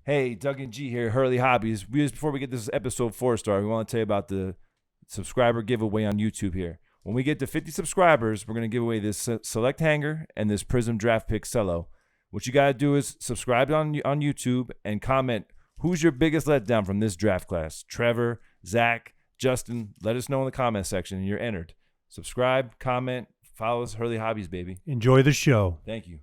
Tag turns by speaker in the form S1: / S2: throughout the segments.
S1: Hey, Doug and G here, Hurley Hobbies. Before we get this episode 4 started, we want to tell you about the subscriber giveaway on YouTube here. When we get to 50 subscribers, we're going to give away this select hanger and this Prism Draft Pick Cello. What you got to do is subscribe on YouTube and comment who's your biggest letdown from this draft class. Trevor, Zach, Justin, let us know in the comment section and you're entered. Subscribe, comment, follow us, Hurley Hobbies, baby.
S2: Enjoy the show.
S1: Thank you.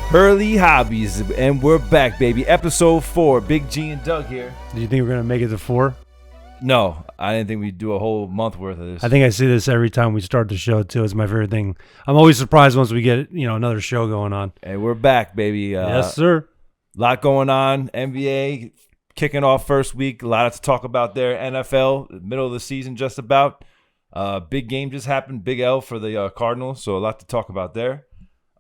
S1: Hurley Hobbies, and we're back, baby. Episode 4. Big G and Doug here.
S2: Do you think we're going to make it to 4?
S1: No, I didn't think we'd do a whole month worth of this.
S2: I think I see this every time we start the show, too. It's my favorite thing. I'm always surprised once we get, another show going on.
S1: Hey, we're back, baby.
S2: Yes, sir.
S1: Lot going on. NBA kicking off first week. A lot to talk about there. NFL, middle of the season just about. Big game just happened. Big L for the Cardinals, so a lot to talk about there.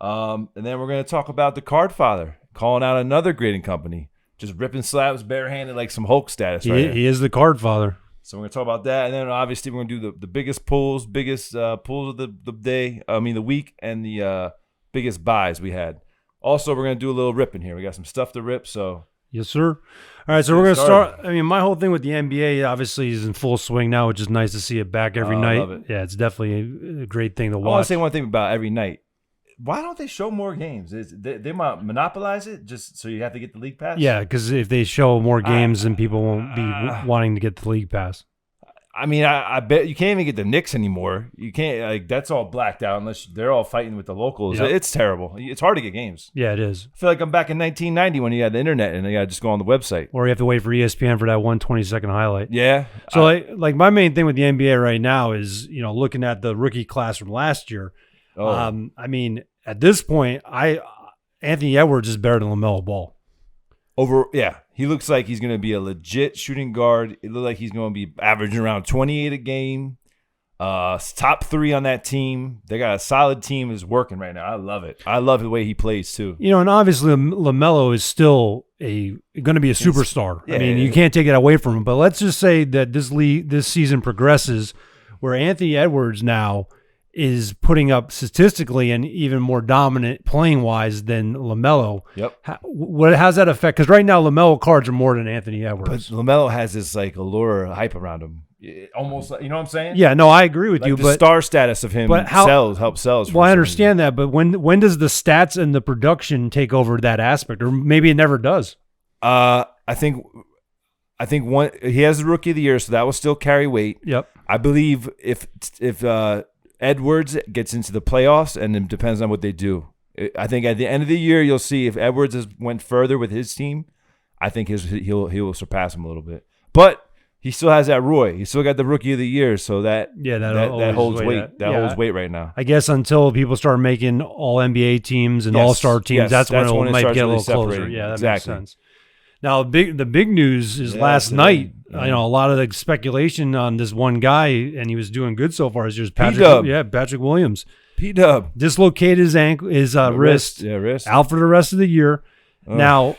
S1: And then we're going to talk about the Card Father calling out another grading company, just ripping slabs barehanded like some Hulk status.
S2: He is the Card Father.
S1: So we're going to talk about that, and then obviously we're going to do the biggest pulls of the day. I mean the week, and the biggest buys we had. Also, we're going to do a little ripping here. We got some stuff to rip. So
S2: yes, sir. All right, so we're going to start. I mean, my whole thing with the NBA obviously is in full swing now, which is nice to see it back every night. I love it. Yeah, it's definitely a great thing to watch.
S1: I want to say one thing about every night. Why don't they show more games? They might monopolize it just so you have to get the league pass?
S2: Yeah, because if they show more games, then people won't be wanting to get the league pass.
S1: I mean, I bet you can't even get the Knicks anymore. You can't, that's all blacked out unless they're all fighting with the locals. Yep. It's terrible. It's hard to get games.
S2: Yeah, it is.
S1: I feel like I'm back in 1990 when you had the internet and you got to just go on the website.
S2: Or you have to wait for ESPN for that 1 20-second highlight.
S1: Yeah.
S2: So, like my main thing with the NBA right now is, looking at the rookie class from last year. Oh. I mean, at this point, Anthony Edwards is better than LaMelo Ball.
S1: He looks like he's going to be a legit shooting guard. It looks like he's going to be averaging around 28 a game. Top 3 on that team. They got a solid team is working right now. I love it. I love the way he plays too.
S2: And obviously LaMelo is still going to be a superstar. I mean, you can't take it away from him. But let's just say that this season progresses where Anthony Edwards now is putting up statistically and even more dominant playing wise than LaMelo.
S1: Yep.
S2: How's that affect? Because right now LaMelo cards are more than Anthony Edwards.
S1: But LaMelo has this allure hype around him. Almost, you know what I'm saying?
S2: Yeah, no, I agree with you.
S1: The star status of him helps sells.
S2: Well, I understand that, but when does the stats and the production take over that aspect, or maybe it never does?
S1: I think one he has the rookie of the year, so that will still carry weight.
S2: Yep.
S1: I believe if Edwards gets into the playoffs, and it depends on what they do. I think at the end of the year, you'll see if Edwards went further with his team. I think he will surpass him a little bit, but he still has that Roy. He still got the rookie of the year, so that holds weight. That holds weight right now.
S2: I guess until people start making all NBA teams and all-star teams, that's when it might get a little closer. Yeah, that makes sense. Now, the big news is last night. A lot of the speculation on this one guy, and he was doing good so far. Is just Patrick Williams.
S1: P-Dub
S2: dislocated his wrist.
S1: Yeah, wrist.
S2: Out for the rest of the year. Oh. Now,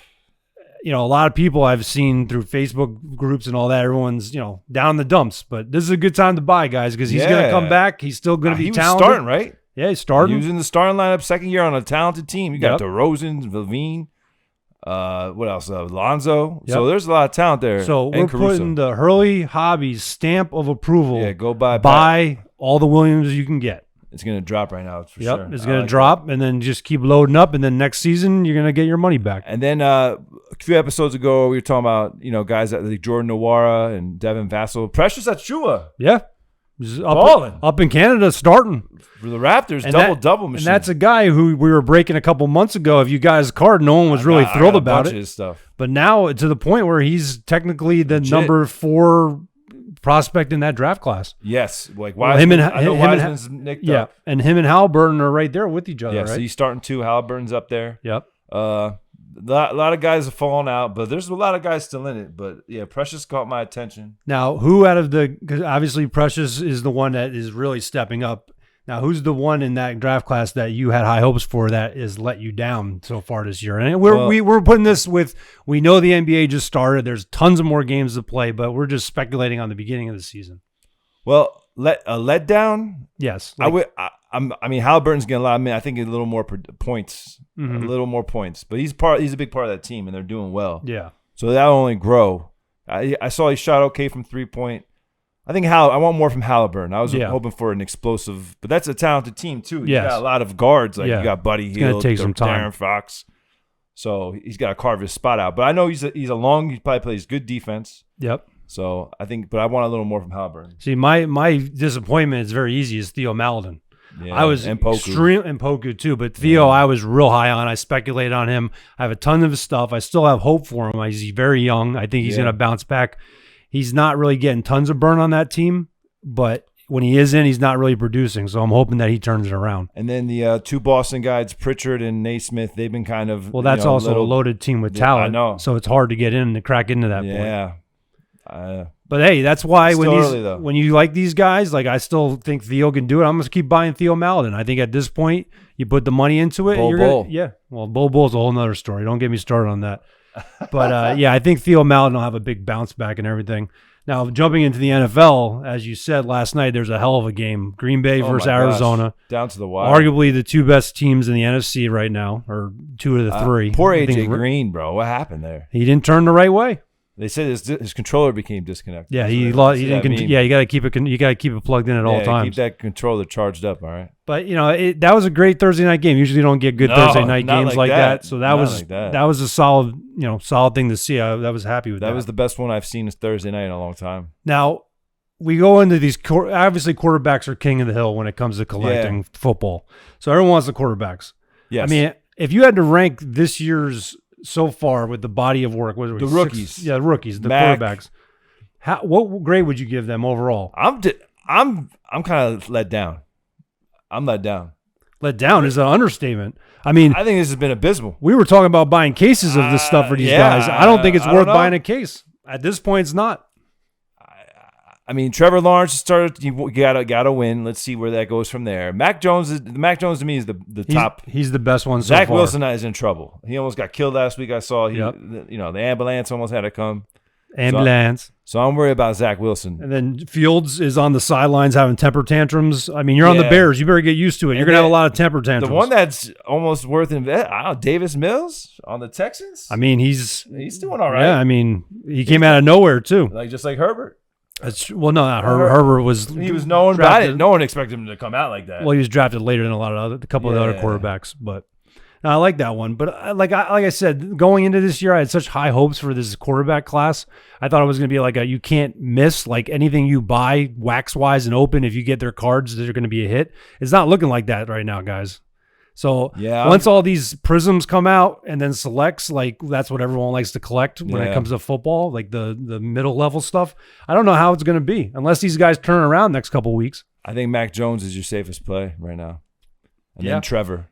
S2: a lot of people I've seen through Facebook groups and all that. Everyone's down in the dumps, but this is a good time to buy, guys, because he's going to come back. He's still going to be talented.
S1: He was starting, right?
S2: Yeah, he's starting.
S1: He was in the starting lineup second year on a talented team. You got DeRozan, Levine. What else? Lonzo. Yep. So there's a lot of talent there.
S2: So we're putting the Hurley Hobbies stamp of approval.
S1: Yeah, go buy
S2: all the Williams you can get.
S1: It's going to drop right now, for sure.
S2: It's going to drop, and then just keep loading up, and then next season you're going to get your money back.
S1: And then a few episodes ago, we were talking about guys like Jordan Nwora and Devin Vassell. Precious Achiuwa.
S2: Yeah. Up in Canada starting.
S1: For the Raptors, and double machine.
S2: And that's a guy who we were breaking a couple months ago. If you guys card, no one was really thrilled about it.
S1: His stuff.
S2: But now to the point where he's technically the number 4 prospect in that draft class.
S1: Yes. Like Wiseman. Wiseman's nicked up.
S2: And him and Halliburton are right there with each other, right?
S1: So he's starting 2. Halliburton's up there.
S2: Yep.
S1: A lot of guys have fallen out, but there's a lot of guys still in it. But yeah, Precious caught my attention.
S2: Now, because obviously Precious is the one that is really stepping up. Now, who's the one in that draft class that you had high hopes for that has let you down so far this year? And we're putting this we know the NBA just started. There's tons of more games to play, but we're just speculating on the beginning of the season.
S1: Well, let down.
S2: Yes,
S1: I mean, Halliburton's getting a lot. I mean, I think a little more points, a little more points. But he's a big part of that team, and they're doing well.
S2: Yeah.
S1: So that'll only grow. I saw he shot okay from 3-point. I think I want more from Halliburton. I was hoping for an explosive, but that's a talented team too. You got a lot of guards. Like you got Buddy Hield, Darren Fox. So he's got to carve his spot out. But I know he's a long. He probably plays good defense.
S2: Yep.
S1: So I think, but I want a little more from Halliburton.
S2: See, my disappointment is very easy. Is Theo Maledon. Yeah, I was extreme, and Poku too, but Theo I was real high on. I speculated on him. I have a ton of his stuff. I still have hope for him. He's very young. I think he's going to bounce back. He's not really getting tons of burn on that team, but when he is in, he's not really producing. So I'm hoping that he turns it around.
S1: And then the two Boston guys, Pritchard and Naismith, they've been kind of
S2: that's also a loaded team with talent.
S1: I know.
S2: So it's hard to get in and crack into that point.
S1: Yeah.
S2: But hey, that's why when you like these guys, like I still think Theo can do it. I'm going to keep buying Theo Maledon. I think at this point, you put the money into it. Well, Bull's a whole nother story. Don't get me started on that. But I think Theo Maledon will have a big bounce back and everything. Now, jumping into the NFL, as you said last night, there's a hell of a game. Green Bay versus Arizona.
S1: Down to the wire.
S2: Arguably the two best teams in the NFC right now, or two of the three.
S1: Poor AJ Green, bro. What happened there?
S2: He didn't turn the right way.
S1: They said his controller became disconnected.
S2: Yeah, he didn't. You got to keep it plugged in at all times.
S1: Keep that controller charged up. All right.
S2: But that was a great Thursday night game. Usually, you don't get good Thursday night games like that. So that was a solid thing to see. I was happy with that.
S1: That was the best one I've seen this Thursday night in a long time.
S2: Now we go into these. Obviously, quarterbacks are king of the hill when it comes to collecting football. So everyone wants the quarterbacks.
S1: Yes.
S2: I mean, if you had to rank this year's so far with the body of work, what was it,
S1: the rookies,
S2: the quarterbacks. What grade would you give them overall?
S1: I'm kind of let down. I'm let down.
S2: Let down is an understatement. I mean,
S1: I think this has been abysmal.
S2: We were talking about buying cases of this stuff for these guys. I don't think it's worth buying a case at this point. It's not.
S1: I mean, Trevor Lawrence started. You gotta win. Let's see where that goes from there. Mac Jones to me is the top.
S2: He's the best one.
S1: Zach Wilson is in trouble. He almost got killed last week. I saw. The ambulance almost had to come.
S2: Ambulance.
S1: So I'm worried about Zach Wilson.
S2: And then Fields is on the sidelines having temper tantrums. I mean, you're on the Bears. You better get used to it. You're gonna have a lot of temper tantrums.
S1: The one that's almost worth Davis Mills on the Texans.
S2: I mean, he's
S1: doing all right.
S2: Yeah, I mean, he came out of nowhere too.
S1: Just like Herbert.
S2: Not Herbert was.
S1: He was known, but no one expected him to come out like that.
S2: Well, he was drafted later than a couple of the other quarterbacks, but no, I like that one. But like I said, going into this year, I had such high hopes for this quarterback class. I thought it was going to be like you can't miss. Like anything you buy, wax wise and open, if you get their cards, they're going to be a hit. It's not looking like that right now, guys. So once all these prisms come out and then selects, like that's what everyone likes to collect when it comes to football, like the middle level stuff. I don't know how it's going to be unless these guys turn around next couple of weeks.
S1: I think Mac Jones is your safest play right now. And then Trevor.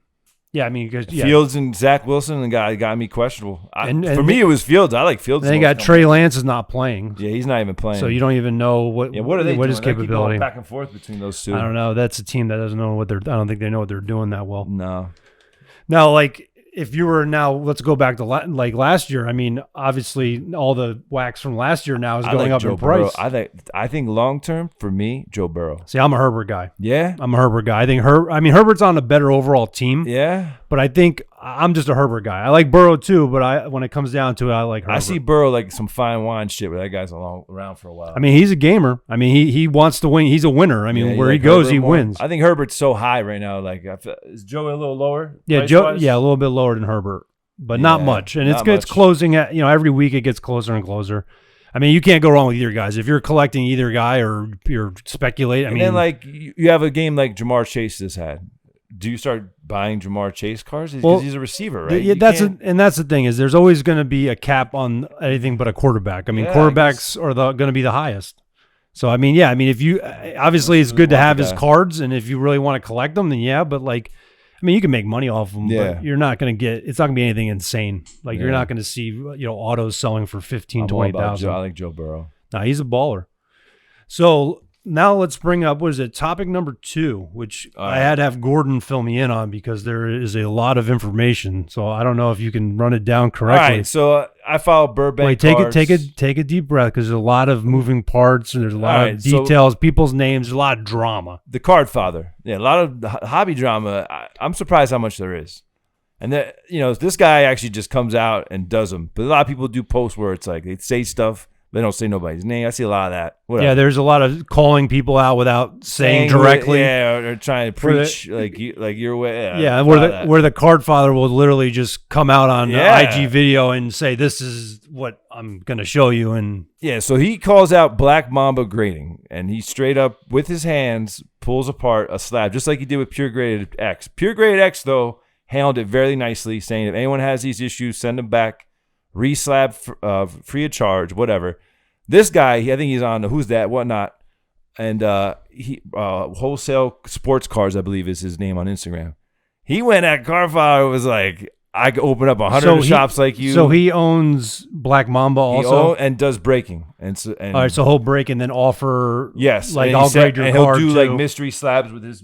S2: Yeah, I mean,
S1: Fields and Zach Wilson got me questionable. For me, it was Fields. I like Fields.
S2: Then you got Trey Lance is not playing.
S1: Yeah, he's not even playing.
S2: So you don't even know what
S1: are they
S2: what
S1: doing?
S2: his capability.
S1: Keep going back and forth between those two.
S2: I don't know. That's a team that doesn't know what they're. I don't think they know what they're doing that well.
S1: No.
S2: Now, like if you were let's go back to like last year. I mean, obviously, all the wax from last year now is going up in price.
S1: I think long term for me, Joe Burrow.
S2: See, I'm a Herbert guy.
S1: Yeah,
S2: I'm a Herbert guy. I think Herbert's on a better overall team.
S1: Yeah,
S2: but I think I'm just a Herbert guy. I like Burrow too, but when it comes down to it, I like Herbert.
S1: I see Burrow like some fine wine shit, where that guy's around for a while.
S2: I mean, he's a gamer. I mean, he wants to win. He's a winner. I mean, where he goes, he wins.
S1: I think Herbert's so high right now. Like, is Joe a little lower?
S2: Yeah, Joe. Yeah, a little bit lower than Herbert, but not much. And it's closing at every week it gets closer and closer. I mean, you can't go wrong with either guys. If you're collecting either guy or you're speculating,
S1: and then like you have a game like Jamar Chase has had. Do you start buying Jamar Chase cards? Because he's a receiver, right?
S2: Yeah, that's the thing is there's always going to be a cap on anything but a quarterback. I mean, quarterbacks are going to be the highest. So I mean, if you obviously it's good to have his cards, and if you really want to collect them, then but like, I mean, you can make money off them, but you're not going to it's not going to be anything insane. Like you're not going to see autos selling for $15,000, $20,000.
S1: I like Joe Burrow.
S2: Nah, he's a baller. So now let's bring up, what is it, topic number 2, which I had to have Gordon fill me in on because there is a lot of information. So I don't know if you can run it down correctly.
S1: All right, so I follow Burbank.
S2: Wait, take a deep breath because there's a lot of moving parts and there's a lot of details, so people's names, a lot of drama.
S1: The Card Father, yeah, a lot of hobby drama. I'm surprised how much there is. And that, this guy actually just comes out and does them. But a lot of people do posts where it's like they say stuff. They don't say nobody's name. I see a lot of that. Whatever.
S2: Yeah, there's a lot of calling people out without saying directly.
S1: Or trying to preach like your way.
S2: Yeah, where the Card Father will literally just come out on IG video and say, "This is what I'm going to show you." And
S1: yeah, so he calls out Black Mamba grading, and he straight up with his hands pulls apart a slab, just like he did with Pure Grade X. Pure Grade X though handled it very nicely, saying if anyone has these issues, send them back. Reslab free of charge, whatever. This guy, I think he's on the Who's That, Whatnot, and he Wholesale Sports Cars, I believe is his name on Instagram. He went at Carfather, was like, I could open up 100 shops like you.
S2: So he owns Black Mamba also?
S1: And does breaking. And
S2: all right, so he'll break and then offer,
S1: yes,
S2: like I'll grade your card
S1: he'll do
S2: too.
S1: like mystery slabs with his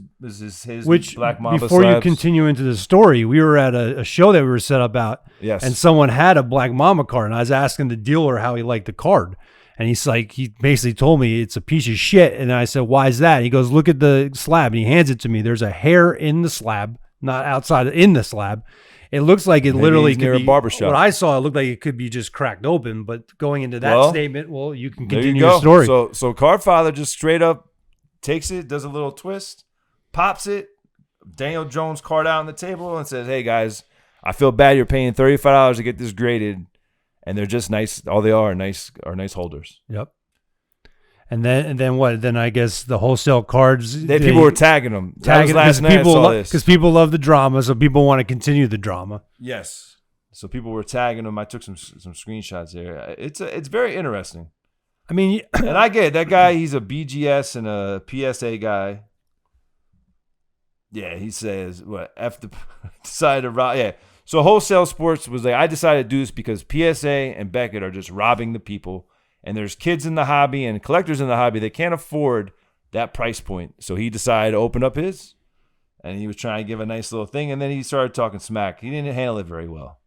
S2: Which,
S1: Black Mamba
S2: before
S1: slabs.
S2: You continue into the story, we were at a show that we were set up at,
S1: yes,
S2: and someone had a Black Mamba card, and I was asking the dealer how he liked the card. And he basically told me it's a piece of shit. And I said, why is that? He goes, look at the slab. And he hands it to me. There's a hair in the slab, not outside in the slab. It looks like it literally could
S1: near
S2: be
S1: a barbershop.
S2: What I saw, it looked like it could be just cracked open. But going into that statement, you can continue
S1: the
S2: story.
S1: So Cardfather just straight up takes it, does a little twist, pops it, Daniel Jones card out on the table, and says, "Hey guys, I feel bad you're paying $35 to get this graded, and they're just nice. All they are nice holders."
S2: Yep. And then what? Then I guess the wholesale cards.
S1: People were tagging them.
S2: Last night because people love the drama, so people want to continue the drama.
S1: Yes. So people were tagging them. I took some screenshots there. It's very interesting.
S2: I mean,
S1: and I get it. That guy. He's a BGS and a PSA guy. Yeah, he says what F the decided to rob. Yeah. So Wholesale Sports was like, I decided to do this because PSA and Beckett are just robbing the people. And there's kids in the hobby and collectors in the hobby that can't afford that price point. So he decided to open up his, and he was trying to give a nice little thing. And then he started talking smack. He didn't handle it very well.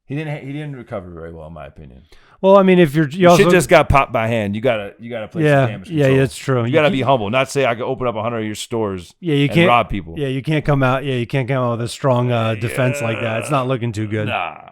S1: He didn't recover very well, in my opinion.
S2: Well, I mean, if you
S1: shit just got popped by hand, you gotta play some damage control.
S2: Yeah, that's true.
S1: You gotta be humble. Not say I could open up 100 of your stores.
S2: You
S1: can't rob people.
S2: Yeah, you can't come out. Yeah, you can't come out with a strong defense like that. It's not looking too good.
S1: Nah.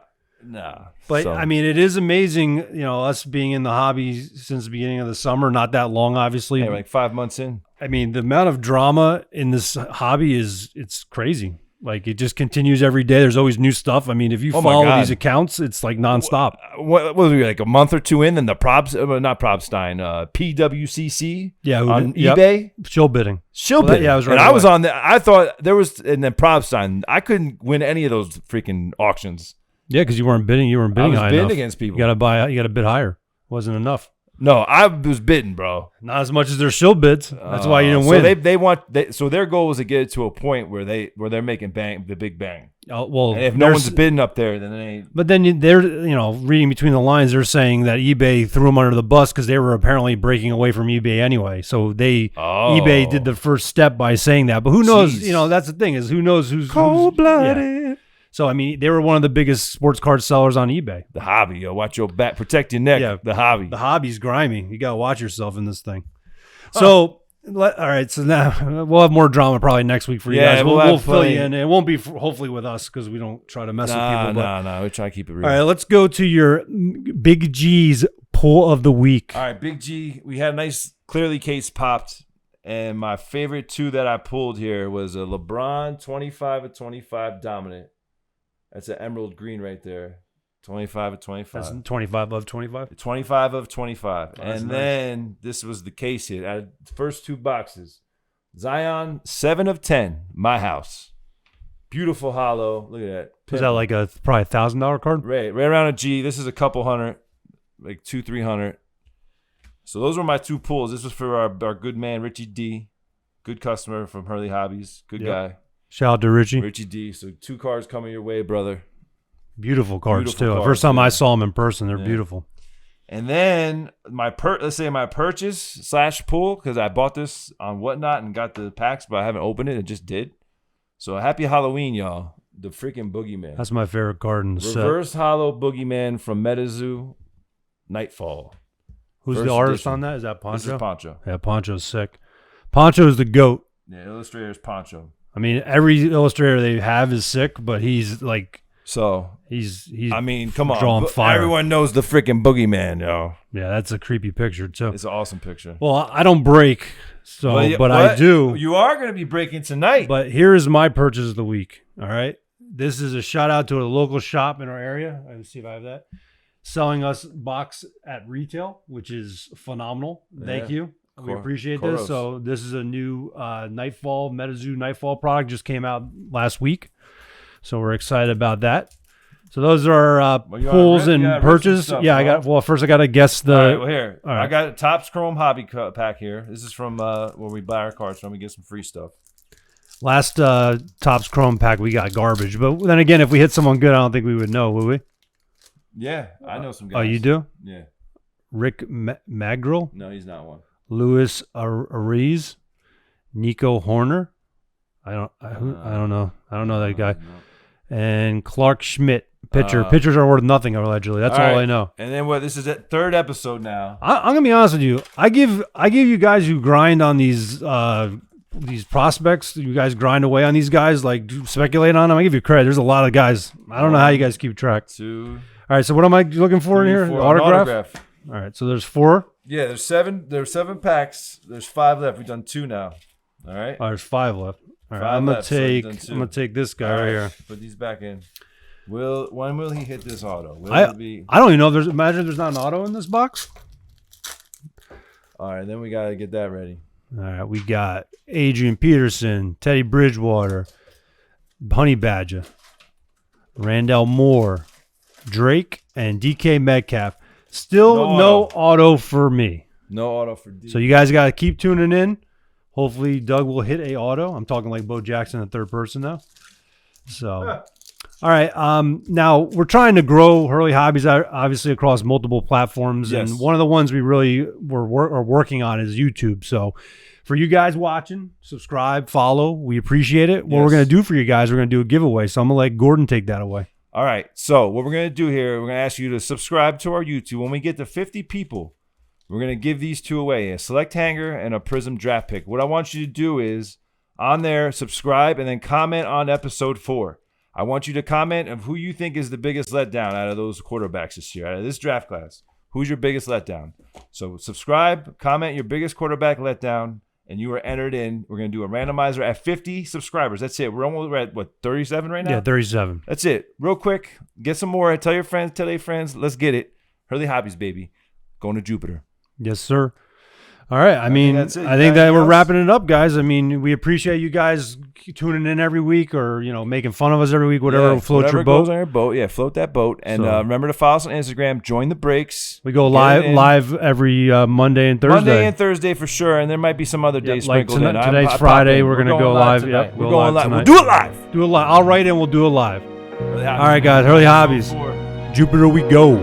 S2: But I mean, it is amazing, us being in the hobby since the beginning of the summer, not that long, obviously.
S1: Yeah, like 5 months in.
S2: I mean, the amount of drama in this hobby it's crazy. Like, it just continues every day. There's always new stuff. I mean, if you follow these accounts, it's like nonstop.
S1: What was it, like a month or two in, then the PWCC on eBay?
S2: Shill bidding.
S1: Bidding.
S2: Yeah, I was right.
S1: And I was on there. I thought there was, and then Probstein. I couldn't win any of those freaking auctions.
S2: Yeah, because you weren't bidding. You weren't bidding high enough.
S1: I was bidding against people.
S2: You got to bid higher. Wasn't enough.
S1: No, I was bidding, bro.
S2: Not as much as their shill bids. That's why you didn't win.
S1: So their goal was to get it to a point where they're making the big bang.
S2: Oh, well,
S1: and if no one's bidding up there, then they ain't.
S2: But then they're reading between the lines, they're saying that eBay threw them under the bus because they were apparently breaking away from eBay anyway. So eBay did the first step by saying that. But who knows?
S1: Jeez.
S2: That's the thing, is who knows who's
S1: cold-blooded.
S2: Yeah. So, I mean, they were one of the biggest sports card sellers on eBay.
S1: The hobby, yo. Watch your back. Protect your neck. Yeah, the hobby.
S2: The hobby's grimy. You got to watch yourself in this thing. So, all right. So now we'll have more drama probably next week for you guys. We'll fill you in. It won't be hopefully with us because we don't try to mess with people.
S1: No. We try to keep it real.
S2: All right. Let's go to your Big G's pull of the week.
S1: All right. Big G. We had a nice clearly case popped. And my favorite two that I pulled here was a LeBron 25 of 25 dominant. That's an emerald green right there. 25 of 25.
S2: That's 25 of 25?
S1: 25 of 25.
S2: Oh,
S1: and
S2: nice.
S1: then this was the case here. Out of the first two boxes. Zion 7 of 10. My house. Beautiful hollow. Look at that.
S2: Is that like probably $1,000 card?
S1: Right around a G. This is a couple hundred. Like 200-300. So those were my two pulls. This was for our good man, Richie D. Good customer from Hurley Hobbies. Good guy.
S2: Shout out to Richie.
S1: Richie D. So 2 cards coming your way, brother.
S2: Beautiful cards, too. First time I saw them in person, they're beautiful.
S1: And then let's say my purchase / pull, because I bought this on Whatnot and got the packs, but I haven't opened it. It just did. So happy Halloween, y'all. The freaking Boogeyman.
S2: That's my favorite card in the set.
S1: Reverse Hollow Boogeyman from Metazoo Nightfall.
S2: Who's
S1: First
S2: the artist
S1: edition.
S2: on that? Is that Poncho?
S1: This is Poncho.
S2: Yeah, Poncho's sick. Poncho's the GOAT.
S1: Yeah, illustrator's Poncho.
S2: I mean, every illustrator they have is sick, but he's like...
S1: So
S2: he's
S1: I mean, come on.
S2: drawing fire.
S1: Everyone knows the freaking Boogeyman, yo.
S2: Yeah, that's a creepy picture, too.
S1: It's an awesome picture.
S2: Well, I don't break, so but I do.
S1: You are going to be breaking tonight.
S2: But here is my purchase of the week, all right? This is a shout out to a local shop in our area. Let's see if I have that. Selling us box at retail, which is phenomenal. Thank you. We appreciate this. So this is a new Nightfall, Metazoo Nightfall product. Just came out last week. So we're excited about that. So those are pulls and purchase. Yeah, I got. Well, first I got to guess the.
S1: All right, well, here.
S2: All right.
S1: I got a Topps Chrome Hobby pack here. This is from where we buy our cards from. We get some free stuff.
S2: Last Topps Chrome pack, we got garbage. But then again, if we hit someone good, I don't think we would know, would we?
S1: Yeah, I know some guys.
S2: Oh, you do?
S1: Yeah.
S2: Rick Magrill?
S1: No, he's not one.
S2: Louis Ariz? Nico Horner? I don't know. I don't know that guy.
S1: No.
S2: And Clark Schmidt, pitcher. Pitchers are worth nothing allegedly. That's all I know.
S1: And then what? This is the third episode now.
S2: I'm gonna be honest with you. I give you guys who grind on these prospects. You guys grind away on these guys, like speculate on them. I give you credit. There's a lot of guys. I don't know how you guys keep track.
S1: 2.
S2: All right. So what am I looking for in here?
S1: 4,
S2: Autograph. All right. So there's 4.
S1: Yeah, there's 7. There's 7 packs. There's 5 left. We've done 2 now. All right.
S2: Oh, there's 5 left. All right.
S1: 5
S2: I'm gonna
S1: left, so
S2: take.
S1: we've done 2.
S2: I'm gonna take this guy right here.
S1: Put these back in. When will he hit this auto?
S2: I don't even know if there's. Imagine there's not an auto in this box.
S1: All right, then we gotta get that ready.
S2: All right, we got Adrian Peterson, Teddy Bridgewater, Honey Badger, Randall Moore, Drake, and DK Metcalf. Still no auto for me.
S1: No auto for D.
S2: So you guys got to keep tuning in. Hopefully Doug will hit a auto. I'm talking like Bo Jackson in third person now. So, all right. Now we're trying to grow Hurley Hobbies obviously across multiple platforms,
S1: Yes.
S2: and one of the ones we really are working on is YouTube. So, for you guys watching, subscribe, follow. We appreciate it. What we're gonna do for you guys, we're gonna do a giveaway. So I'm gonna let Gordon take that away.
S1: All right. So what we're gonna do here, we're gonna ask you to subscribe to our YouTube. When we get to 50 people, we're gonna give these 2 away: a select hanger and a Prism draft pick. What I want you to do is on there, subscribe, and then comment on episode 4. I want you to comment of who you think is the biggest letdown out of those quarterbacks this year, out of this draft class. Who's your biggest letdown? So subscribe, comment your biggest quarterback letdown, and you are entered in. We're going to do a randomizer at 50 subscribers. That's it. We're at, 37 right now?
S2: Yeah, 37.
S1: That's it. Real quick, get some more. Tell your friends, tell their friends. Let's get it. Hurley Hobbies, baby. Going to Jupiter.
S2: Yes, sir. All right. I mean,
S1: that's it.
S2: I think that we're wrapping it up, guys. I mean, we appreciate you guys tuning in every week, or making fun of us every week, whatever floats your boat.
S1: Goes on your boat. Yeah, float that boat. And remember to follow us on Instagram. Join the breaks.
S2: We go live every Monday and Thursday.
S1: Monday and Thursday for sure, and there might be some other days
S2: like
S1: sprinkled in.
S2: Tonight's Friday. We're gonna go live. Yep,
S1: we're going live.
S2: Tonight.
S1: We'll do it live.
S2: Do it live. I'll write in. We'll do it live. All right, guys. Hurley Hobbies. Jupiter we go.